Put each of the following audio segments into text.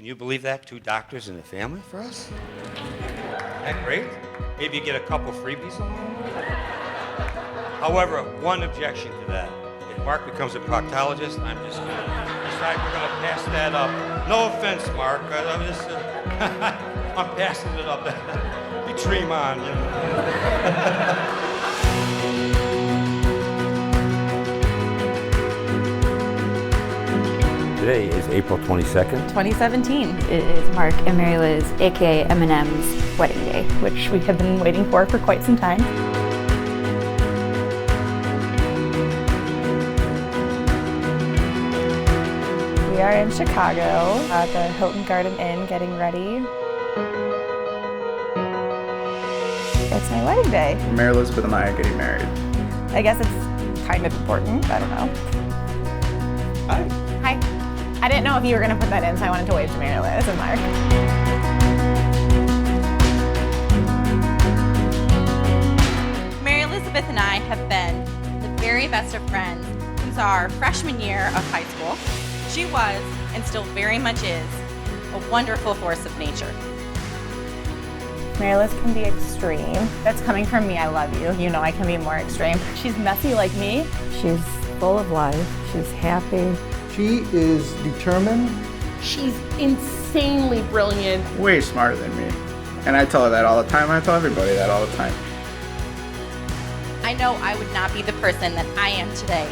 Can you believe that? 2 doctors in the family for us? Isn't that great? Maybe you get a couple freebies along the way. However, one objection to that. If Mark becomes a proctologist, I'm just going to decide we're going to pass that up. No offense, Mark. I'm just, I'm passing it up. You dream on, you know. Today is April 22nd. 2017. It is Marc and Mary Liz, aka M&M's wedding day, which we have been waiting for quite some time. We are in Chicago at the Hilton Garden Inn getting ready. It's my wedding day. Mary Elizabeth and I are getting married. I guess it's kind of important. I don't know. Hi. Hi. I didn't know if you were going to put that in, so I wanted to wave to Mary Liz and Marc. Mary Elizabeth and I have been the very best of friends since our freshman year of high school. She was, and still very much is, a wonderful force of nature. Mary Liz can be extreme. That's coming from me. I love you. You know I can be more extreme. She's messy like me. She's full of life. She's happy. She is determined. She's insanely brilliant. Way smarter than me. And I tell her that all the time. I tell everybody that all the time. I know I would not be the person that I am today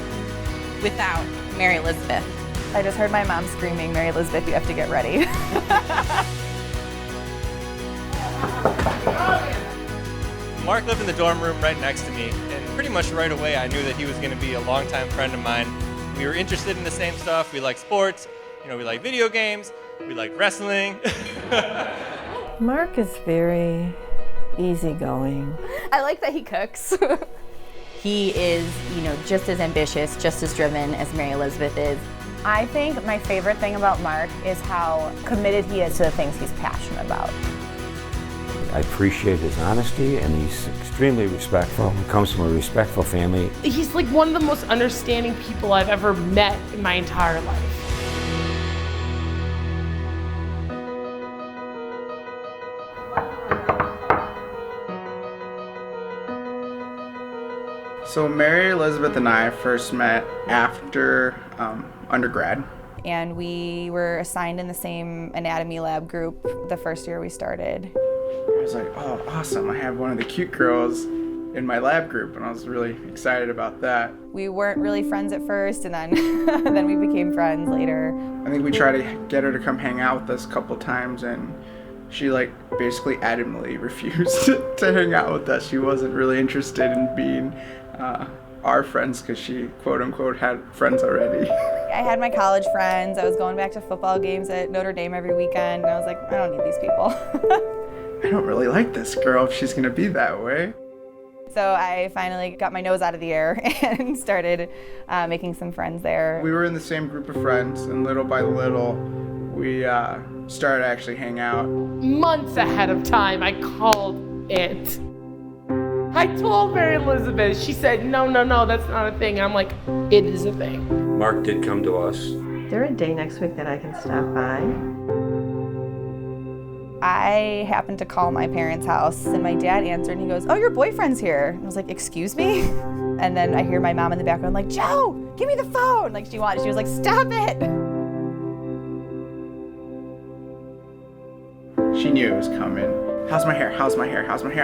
without Mary Elizabeth. I just heard my mom screaming, Mary Elizabeth, you have to get ready. Marc lived in the dorm room right next to me, and pretty much right away I knew that he was going to be a longtime friend of mine. We were interested in the same stuff. We like sports, we like video games, we like wrestling. Marc is very easygoing. I like that he cooks. He is, just as ambitious, just as driven as Mary Elizabeth is. I think my favorite thing about Marc is how committed he is to the things he's passionate about. I appreciate his honesty, and he's extremely respectful. He comes from a respectful family. He's like one of the most understanding people I've ever met in my entire life. So Mary Elizabeth and I first met after undergrad. And we were assigned in the same anatomy lab group the first year we started. I was like, oh, awesome. I have one of the cute girls in my lab group, and I was really excited about that. We weren't really friends at first, and then then we became friends later. I think we tried to get her to come hang out with us a couple times, and she basically adamantly refused to hang out with us. She wasn't really interested in being our friends because she, quote unquote, had friends already. I had my college friends. I was going back to football games at Notre Dame every weekend, and I was like, I don't need these people. I don't really like this girl if she's gonna be that way. So I finally got my nose out of the air and started making some friends there. We were in the same group of friends, and little by little, we started to actually hang out. Months ahead of time, I called it. I told Mary Elizabeth. She said, no, that's not a thing. I'm like, it is a thing. Marc did come to us. Is there a day next week that I can stop by? I happened to call my parents' house, and my dad answered, and he goes, oh, your boyfriend's here. I was like, excuse me? And then I hear my mom in the background like, Joe, give me the phone. She was like, stop it. She knew it was coming. How's my hair? I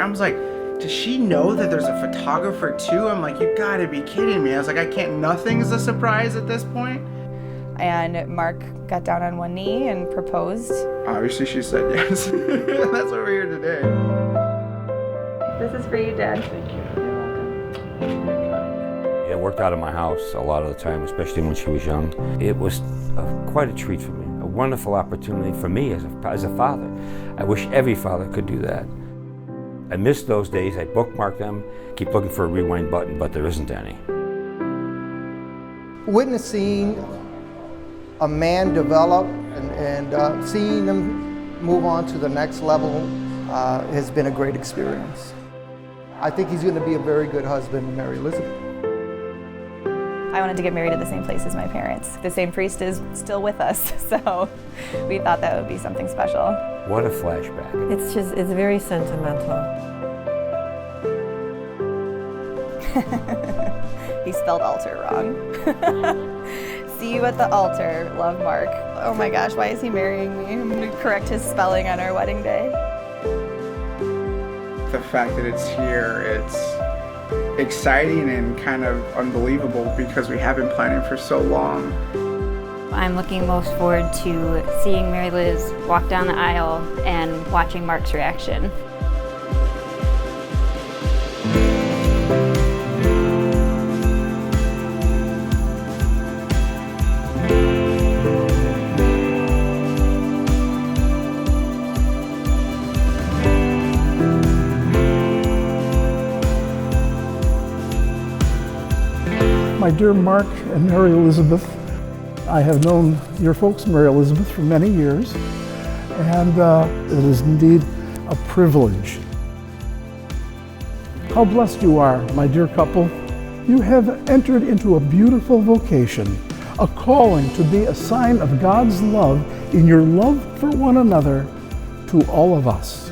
was like, does she know that there's a photographer too? I'm like, you gotta be kidding me. I was like, nothing's a surprise at this point. And Marc got down on one knee and proposed. Obviously she said yes. That's why we're here today. This is for you, Dad. Thank you. You're welcome. It worked out of my house a lot of the time, especially when she was young. It was quite a treat for me, a wonderful opportunity for me as a father. I wish every father could do that. I miss those days. I bookmark them, keep looking for a rewind button, but there isn't any. Witnessing a man develop and seeing him move on to the next level has been a great experience. I think he's going to be a very good husband to Mary Elizabeth. I wanted to get married at the same place as my parents. The same priest is still with us, so we thought that would be something special. What a flashback. It's very sentimental. He spelled altar wrong. See you at the altar, love Mark. Oh my gosh, why is he marrying me? I'm gonna correct his spelling on our wedding day. The fact that it's here, it's exciting and kind of unbelievable because we have been planning for so long. I'm looking most forward to seeing Mary Liz walk down the aisle and watching Mark's reaction. My dear Mark and Mary Elizabeth, I have known your folks, Mary Elizabeth, for many years, and it is indeed a privilege. How blessed you are, my dear couple. You have entered into a beautiful vocation, a calling to be a sign of God's love in your love for one another to all of us.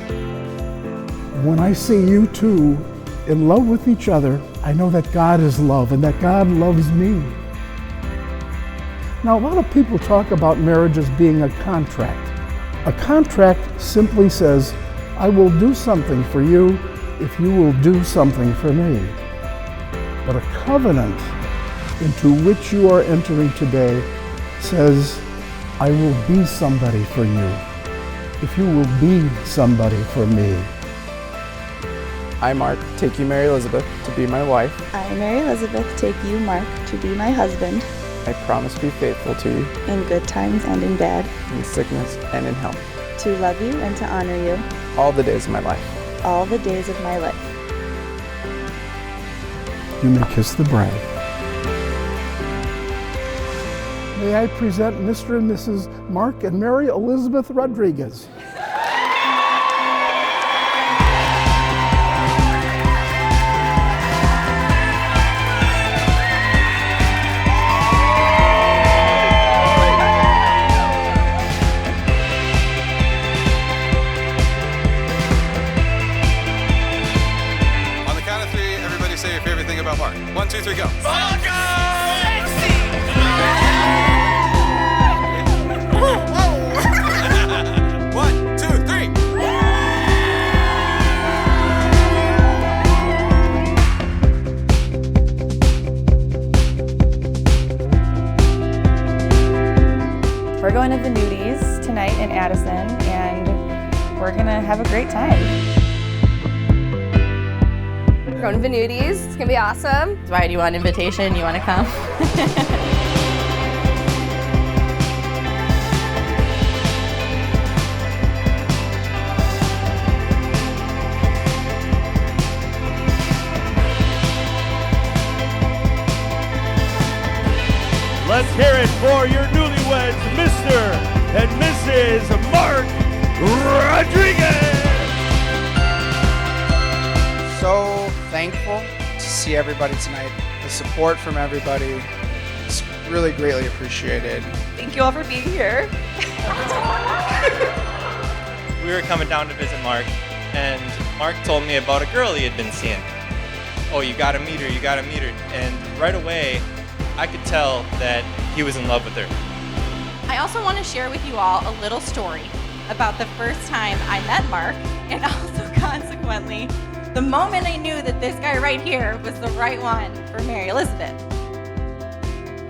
When I see you two in love with each other, I know that God is love and that God loves me. Now, a lot of people talk about marriage as being a contract. A contract simply says, I will do something for you if you will do something for me. But a covenant into which you are entering today says, I will be somebody for you if you will be somebody for me. I, Mark, take you, Mary Elizabeth, to be my wife. I, Mary Elizabeth, take you, Mark, to be my husband. I promise to be faithful to you. In good times and in bad. In sickness and in health. To love you and to honor you. All the days of my life. All the days of my life. You may kiss the bride. May I present Mr. and Mrs. Mark and Mary Elizabeth Rodriguez. Say your favorite thing about Mark. 1, 2, 3, go. Sexy! One, two, three. We're going to Venuti's tonight in Addison, and we're gonna have a great time. We're going to Venuti's. It's gonna be awesome. Why do you want an invitation? You want to come? Let's hear it for your newlyweds, Mr. and Mrs. Mark Rodriguez. So thankful to see everybody tonight. The support from everybody is really greatly appreciated. Thank you all for being here. We were coming down to visit Mark, and Mark told me about a girl he had been seeing. Oh, you gotta meet her, you gotta meet her. And right away, I could tell that he was in love with her. I also want to share with you all a little story about the first time I met Mark, and also consequently, the moment I knew that this guy right here was the right one for Mary Elizabeth.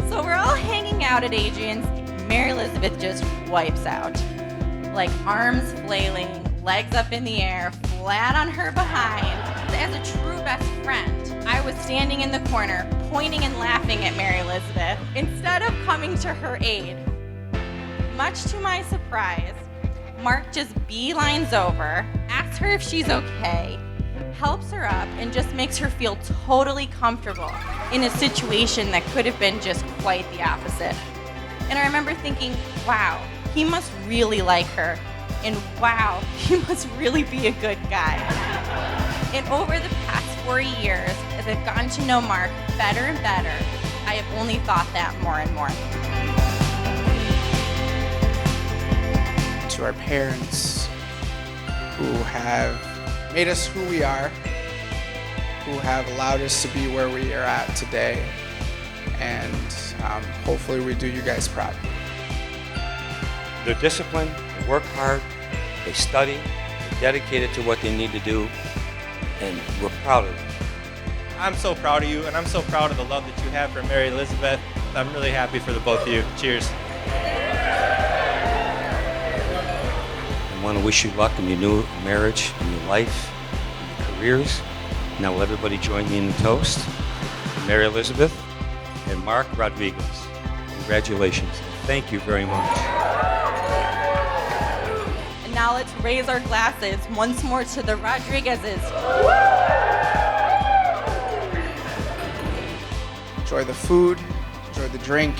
So we're all hanging out at Adrian's. Mary Elizabeth just wipes out. Like arms flailing, legs up in the air, flat on her behind. As a true best friend, I was standing in the corner, pointing and laughing at Mary Elizabeth instead of coming to her aid. Much to my surprise, Mark just beelines over, asks her if she's okay, helps her up, and just makes her feel totally comfortable in a situation that could have been just quite the opposite. And I remember thinking, wow, he must really like her, and wow, he must really be a good guy. And over the past 4 years, as I've gotten to know Mark better and better, I have only thought that more and more. To our parents who have made us who we are, who have allowed us to be where we are at today, and hopefully we do you guys proud. They're disciplined, they work hard, they study, they're dedicated to what they need to do, and we're proud of them. I'm so proud of you, and I'm so proud of the love that you have for Mary Elizabeth. I'm really happy for the both of you. Cheers. I want to wish you luck in your new marriage, in your life, in your careers. Now will everybody join me in the toast? Mary Elizabeth and Marc Rodriguez. Congratulations. Thank you very much. And now let's raise our glasses once more to the Rodriguezes. Enjoy the food, enjoy the drink,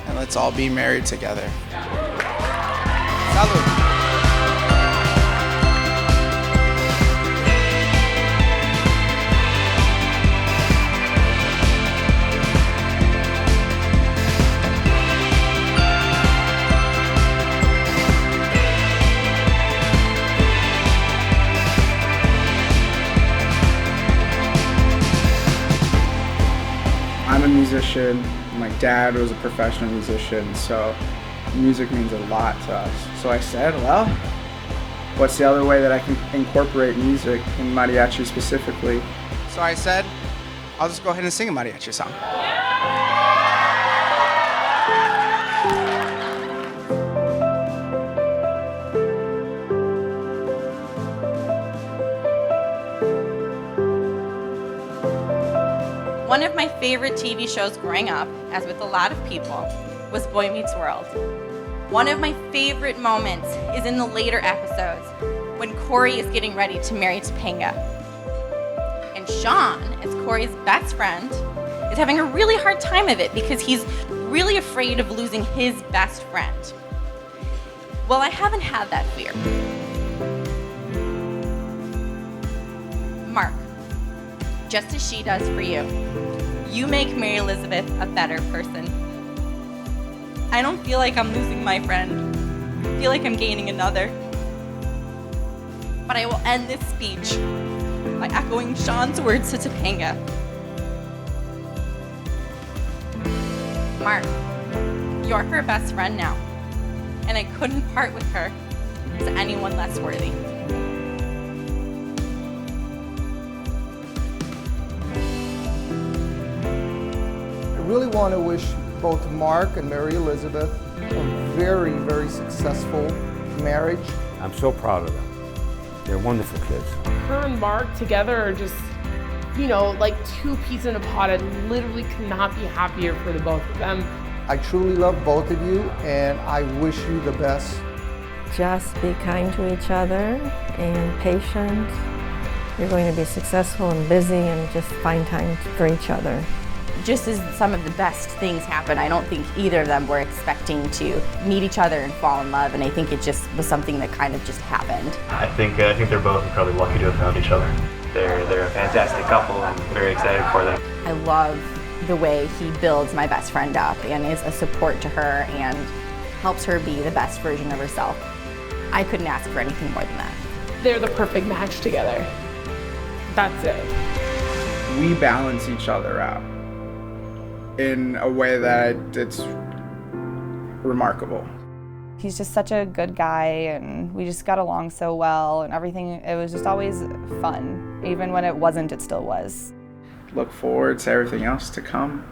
and let's all be married together. Salud. I'm a musician. My dad was a professional musician, so music means a lot to us. So I said, well, what's the other way that I can incorporate music in mariachi specifically? So I said, I'll just go ahead and sing a mariachi song. One of my favorite TV shows growing up, as with a lot of people, was Boy Meets World. One of my favorite moments is in the later episodes when Corey is getting ready to marry Topanga. And Sean, as Corey's best friend, is having a really hard time of it because he's really afraid of losing his best friend. Well, I haven't had that fear. Marc, just as she does for you, you make Mary Elizabeth a better person. I don't feel like I'm losing my friend. I feel like I'm gaining another. But I will end this speech by echoing Sean's words to Topanga. Marc, you're her best friend now, and I couldn't part with her to anyone less worthy. I really want to wish both Marc and Mary Elizabeth a very, very successful marriage. I'm so proud of them. They're wonderful kids. Her and Marc together are just, you know, like two peas in a pod. I literally could not be happier for the both of them. I truly love both of you, and I wish you the best. Just be kind to each other and patient. You're going to be successful and busy, and just find time for each other. Just as some of the best things happen, I don't think either of them were expecting to meet each other and fall in love, and I think it just was something that kind of just happened. I think they're both incredibly lucky to have found each other. They're a fantastic couple, and I'm very excited for them. I love the way he builds my best friend up and is a support to her and helps her be the best version of herself. I couldn't ask for anything more than that. They're the perfect match together. That's it. We balance each other out in a way that it's remarkable. He's just such a good guy, and we just got along so well, and everything, it was just always fun. Even when it wasn't, it still was. Look forward to everything else to come.